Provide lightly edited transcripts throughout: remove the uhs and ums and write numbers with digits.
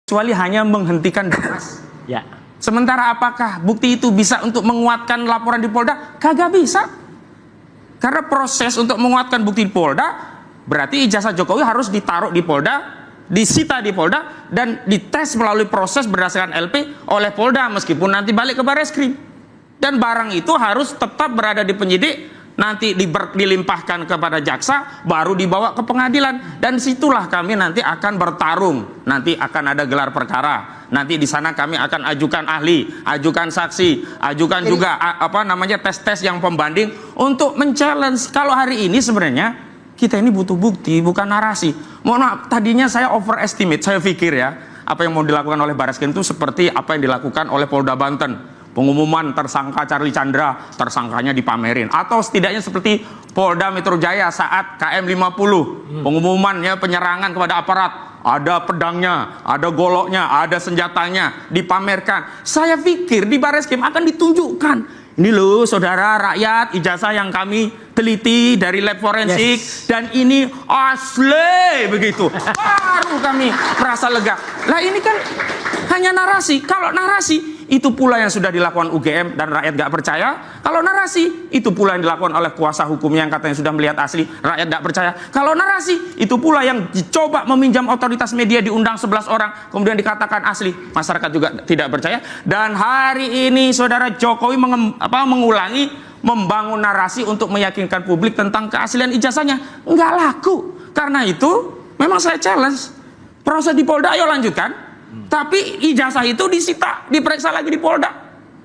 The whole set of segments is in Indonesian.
kecuali hanya menghentikan Damas. Ya. Sementara apakah bukti itu bisa untuk menguatkan laporan di Polda? Kagak bisa. Karena proses untuk menguatkan bukti di Polda, berarti ijazah Jokowi harus ditaruh di Polda, disita di Polda, dan dites melalui proses berdasarkan LP oleh Polda, meskipun nanti balik ke Bareskrim. Dan barang itu harus tetap berada di penyidik, nanti dilimpahkan kepada jaksa, baru dibawa ke pengadilan, dan situlah kami nanti akan bertarung. Nanti akan ada gelar perkara. Nanti di sana kami akan ajukan ahli, ajukan saksi, ajukan juga tes-tes yang pembanding untuk men-challenge. Kalau hari ini sebenarnya kita ini butuh bukti, bukan narasi. Mohon maaf, tadinya saya overestimate, saya pikir ya, apa yang mau dilakukan oleh Bareskrim itu seperti apa yang dilakukan oleh Polda Banten. Pengumuman tersangka Charlie Chandra, tersangkanya dipamerin. Atau setidaknya seperti Polda Metro Jaya saat KM 50. Pengumumannya penyerangan kepada aparat. Ada pedangnya, ada goloknya, ada senjatanya, dipamerkan. Saya pikir di Bareskrim akan ditunjukkan. Ini loh saudara rakyat, ijazah yang kami teliti dari lab forensik. Dan ini asli begitu. Baru kami merasa lega. Lah ini kan hanya narasi. Kalau narasi, itu pula yang sudah dilakukan UGM dan rakyat gak percaya. Kalau narasi, itu pula yang dilakukan oleh kuasa hukumnya yang katanya sudah melihat asli, rakyat gak percaya. Kalau narasi, itu pula yang dicoba meminjam otoritas media, diundang 11 orang, kemudian dikatakan asli, masyarakat juga tidak percaya. Dan hari ini saudara Jokowi mengulangi, membangun narasi untuk meyakinkan publik tentang keaslian ijazahnya. Nggak laku. Karena itu memang saya challenge, proses di Polda ayo lanjutkan. Tapi ijazah itu disita, diperiksa lagi di Polda.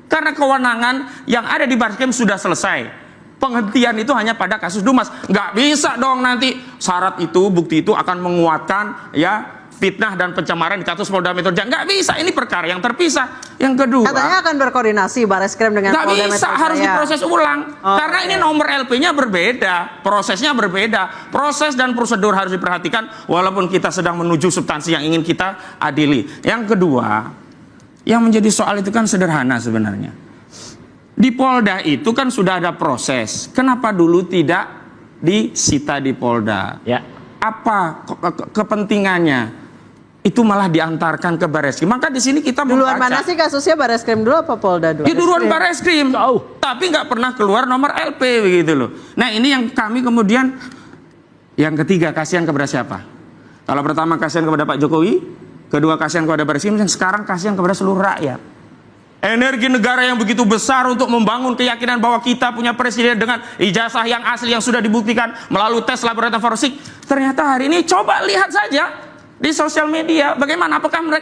Karena kewenangan yang ada di Bareskrim sudah selesai. Penghentian itu hanya pada kasus Dumas. Nggak bisa dong nanti syarat itu, bukti itu akan menguatkan ya fitnah dan pencemaran di kasus Polda Metro Jaya. Nggak bisa, ini perkara yang terpisah. Yang kedua, katanya akan berkoordinasi Bareskrim dengan Polda Metro Jaya. Nggak bisa, harus diproses ulang. Karena ini nomor LP-nya berbeda, prosesnya berbeda. Proses dan prosedur harus diperhatikan walaupun kita sedang menuju substansi yang ingin kita adili. Yang kedua, yang menjadi soal itu kan sederhana sebenarnya. Di Polda itu kan sudah ada proses. Kenapa dulu tidak disita di Polda? Ya. Apa kepentingannya? Itu malah diantarkan ke Bareskrim. Maka di sini kita duluan mana sih kasusnya, Bareskrim dulu apa Polda dulu? Duluan Bareskrim. Tapi nggak pernah keluar nomor LP begitu loh. Nah ini yang kami kemudian, yang ketiga, kasihan kepada siapa? Kalau pertama kasihan kepada Pak Jokowi, kedua kasihan kepada Bareskrim, dan sekarang kasihan kepada seluruh rakyat. Energi negara yang begitu besar untuk membangun keyakinan bahwa kita punya presiden dengan ijazah yang asli yang sudah dibuktikan melalui tes laboratorium forensik. Ternyata hari ini coba lihat saja di sosial media bagaimana, apakah mereka